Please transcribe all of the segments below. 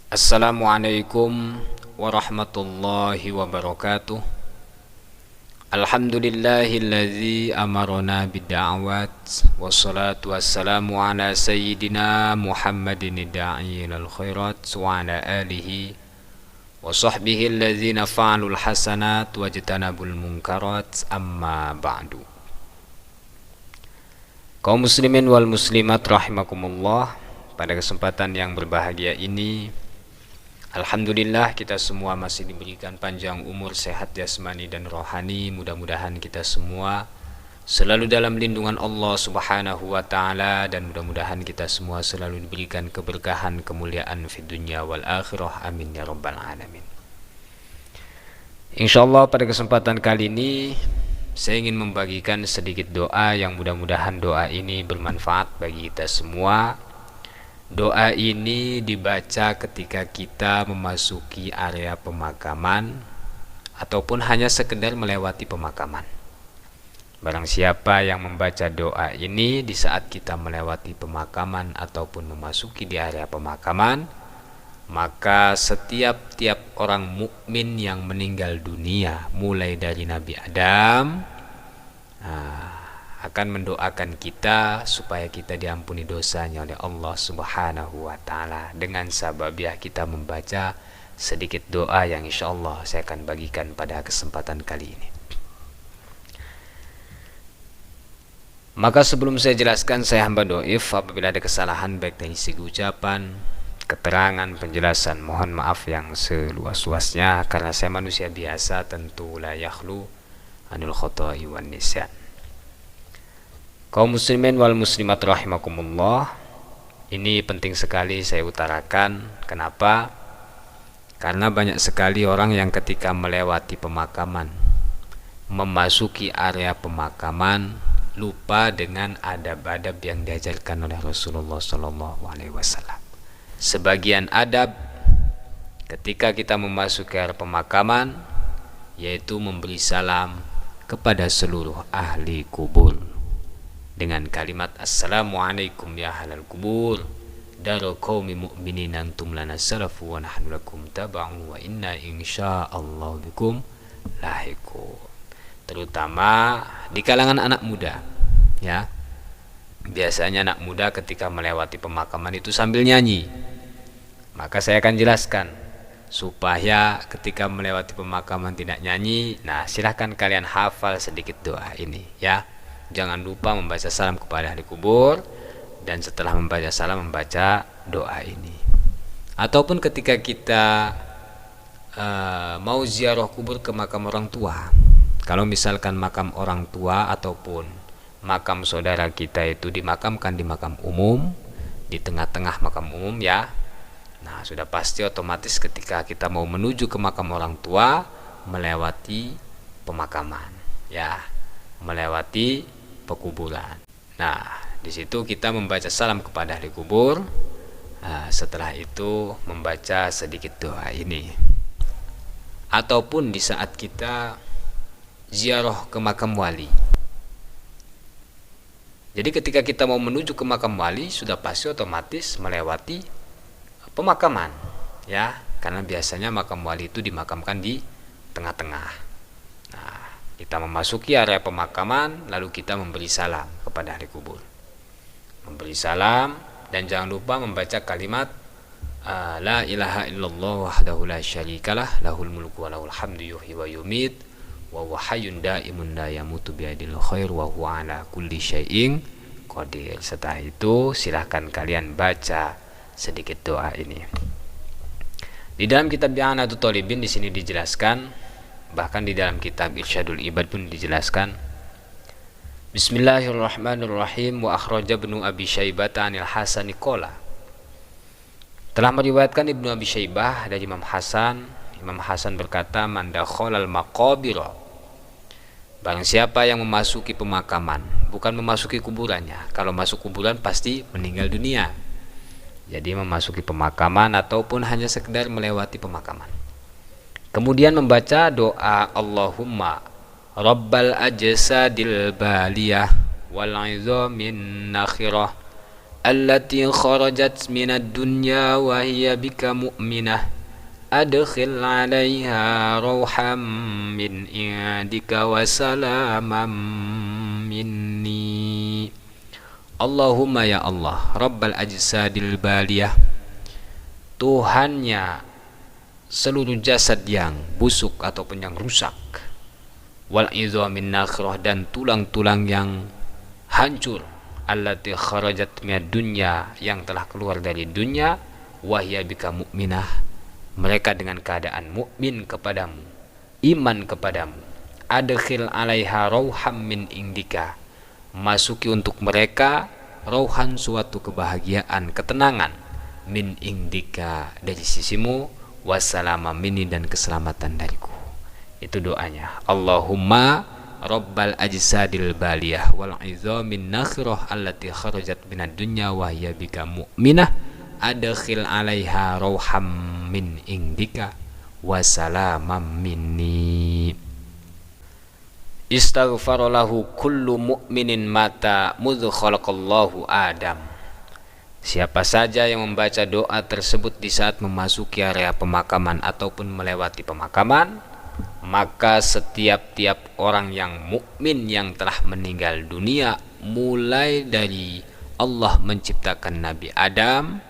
Assalamualaikum warahmatullahi wabarakatuh. Alhamdulillahilladzi amarona bid'awat wassalatu wassalamu ala sayyidina Muhammadin da'iyil khairat wa ala alihi wa sahbihi alladzina fa'alul hasanat wajtanabul munkarat amma ba'du. Kaum muslimin wal muslimat rahimakumullah, pada kesempatan yang berbahagia ini alhamdulillah kita semua masih diberikan panjang umur, sehat jasmani dan rohani. Mudah-mudahan kita semua selalu dalam lindungan Allah Subhanahu wa taala, dan mudah-mudahan kita semua selalu diberikan keberkahan, kemuliaan fid dunya wal akhirah. Amin ya rabbal alamin. Insyaallah pada kesempatan kali ini saya ingin membagikan sedikit doa yang mudah-mudahan doa ini bermanfaat bagi kita semua. Doa ini dibaca ketika kita memasuki area pemakaman ataupun hanya sekedar melewati pemakaman. Barang siapa yang membaca doa ini di saat kita melewati pemakaman ataupun memasuki di area pemakaman, maka setiap orang mukmin yang meninggal dunia mulai dari Nabi Adam akan mendoakan kita supaya kita diampuni dosanya oleh Allah Subhanahu wa taala dengan sababiah kita membaca sedikit doa yang insyaallah saya akan bagikan pada kesempatan kali ini. Maka sebelum saya jelaskan, saya hamba doif apabila ada kesalahan baik dari segi ucapan, keterangan, penjelasan, mohon maaf yang seluas-luasnya karena saya manusia biasa, tentu la yakhlu anil khoto'i wan nisyan. Kaum muslimin wal muslimat rahimakumullah, ini penting sekali saya utarakan. Kenapa? Karena banyak sekali orang yang ketika melewati pemakaman, memasuki area pemakaman, lupa dengan adab-adab yang diajarkan oleh Rasulullah SAW. Sebagian adab ketika kita memasuki area pemakaman yaitu memberi salam kepada seluruh ahli kubur dengan kalimat assalamualaikum ya ahlal kubur daru qaumi mu'minin antum lana salafu wa nahnu lakum taba'u wa inna insyaallah bikum lahiqun. Terutama di kalangan anak muda, ya. Biasanya anak muda ketika melewati pemakaman itu sambil nyanyi. Maka saya akan jelaskan supaya ketika melewati pemakaman tidak nyanyi. Nah, silahkan kalian hafal sedikit doa ini, ya. Jangan lupa membaca salam kepada ahli kubur, dan setelah membaca salam membaca doa ini. Ataupun ketika kita mau ziarah kubur ke makam orang tua, kalau misalkan makam orang tua ataupun makam saudara kita itu dimakamkan di makam umum, di tengah-tengah makam umum, ya. Nah, sudah pasti otomatis ketika kita mau menuju ke makam orang tua melewati pemakaman, ya, melewati pekuburan. Nah, di situ kita membaca salam kepada ahli kubur. Nah, setelah itu membaca sedikit doa ini. Ataupun di saat kita ziarah ke makam wali. Jadi ketika kita mau menuju ke makam wali sudah pasti otomatis melewati pemakaman, ya, karena biasanya makam wali itu dimakamkan di tengah-tengah. Nah, kita memasuki area pemakaman lalu kita memberi salam kepada ahli kubur, memberi salam, dan jangan lupa membaca kalimat la ilaha illallah wahdahu la syarikalah lahul mulku wa lahul hamdu yuhyi wa yumit wa huwa hayyun daimun la yamutu biadil khair wa huwa ala kulli syai'in qadir. Setelah itu silahkan kalian baca sedikit doa ini. Di dalam kitab I'anatul Talibin di sini dijelaskan, bahkan di dalam kitab Irsyadul Ibad pun dijelaskan, Bismillahirrahmanirrahim, wa akhraja Ibnu Abi Syaibah anil Hasan qala. Telah meriwayatkan Ibnu Abi Syaibah dari Imam Hasan. Imam Hasan berkata, man dakhalal maqabira, barang siapa yang memasuki pemakaman, bukan memasuki kuburannya. Kalau masuk kuburan pasti meninggal dunia. Jadi memasuki pemakaman ataupun hanya sekedar melewati pemakaman. Kemudian membaca doa Allahumma Rabbal ajsadil baliyah wal izamin nakhirah allati kharajat minad dunya wa hiya bika mu'minah adkhil 'alaiha rauham min indika wa salaman minni. Allahumma ya Allah, Rabbal ajsadil baliyah, Tuhannya seluruh jasad yang busuk ataupun yang rusak, wal idhamin nakhirah, dan tulang-tulang yang hancur, allati kharajat minad dunya, yang telah keluar dari dunia, wahya bika mu'minah, mereka dengan keadaan mukmin kepadamu, iman kepadamu, adkhil 'alaiha rauham min indika, masuki untuk mereka rauhan, suatu kebahagiaan, ketenangan, min indika, dari sisimu, wassalama minni, dan keselamatan dariku. Itu doanya. Allahumma rabbal ajsadil baliyah wal idhamin nakhirah allati kharajat minad dunya wa hiya bika mu'minah adkhil 'alaiha rauham min indika wassalamam minni. Istaghfar lahu kullu mu'minin mata mudhu khalaqallahu Adam. Siapa saja yang membaca doa tersebut di saat memasuki area pemakaman ataupun melewati pemakaman, maka setiap-tiap orang yang mukmin yang telah meninggal dunia, mulai dari Allah menciptakan Nabi Adam,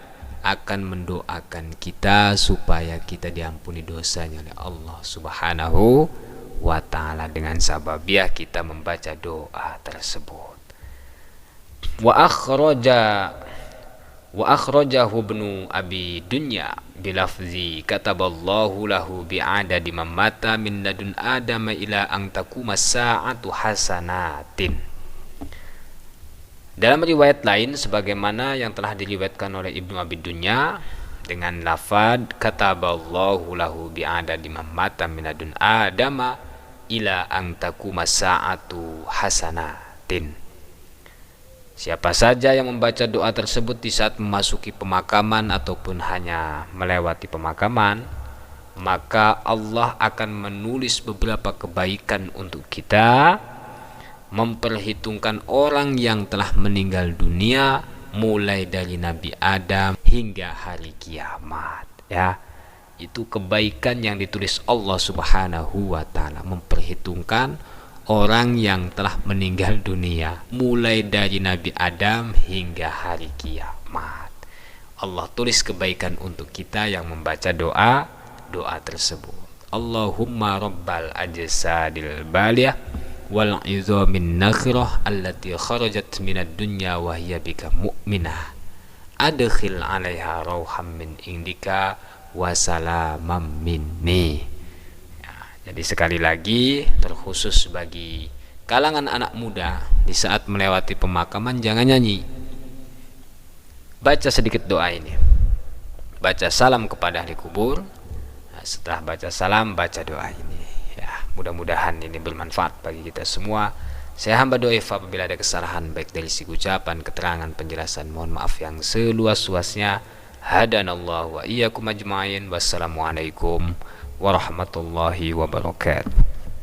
akan mendoakan kita supaya kita diampuni dosanya oleh Allah Subhanahu wa ta'ala dengan sababiah kita membaca doa tersebut. Wa akhrajahu ibnu abi dunya bilafzi kataballahu lahu bi'adadi man mata min ladun adama ila an taquma sa'atu hasanatin. Dalam riwayat lain sebagaimana yang telah diriwayatkan oleh Ibnu Abi Dunya dengan lafaz kataballahu lahu bi'adadi man mata min ladun adama ila an taquma sa'atu hasanatin. Siapa saja yang membaca doa tersebut di saat memasuki pemakaman ataupun hanya melewati pemakaman, maka Allah akan menulis beberapa kebaikan untuk kita, memperhitungkan orang yang telah meninggal dunia mulai dari Nabi Adam hingga hari kiamat, ya. Itu kebaikan yang ditulis Allah Subhanahu wa ta'ala, memperhitungkan orang yang telah meninggal dunia mulai dari Nabi Adam hingga hari kiamat. Allah tulis kebaikan untuk kita yang membaca doa tersebut. Allahumma rabbal ajsadil baliyah wal idhamin nakhirah allati kharajat minad dunya wa hiya bika mu'minah adkhil 'alaiha rauham min indika wassalamam minni. Ya, jadi sekali lagi, terkhusus bagi kalangan anak muda, di saat melewati pemakaman jangan nyanyi, baca sedikit doa ini, baca salam kepada ahli kubur. Nah, setelah baca salam, baca doa ini, ya. Mudah-mudahan ini bermanfaat bagi kita semua. Saya hamba doif apabila ada kesalahan baik dari segi ucapan, keterangan, penjelasan, mohon maaf yang seluas-luasnya. Hadanallahu wa iyyakum ajma'in. Wassalamualaikum warahmatullahi wabarakatuh.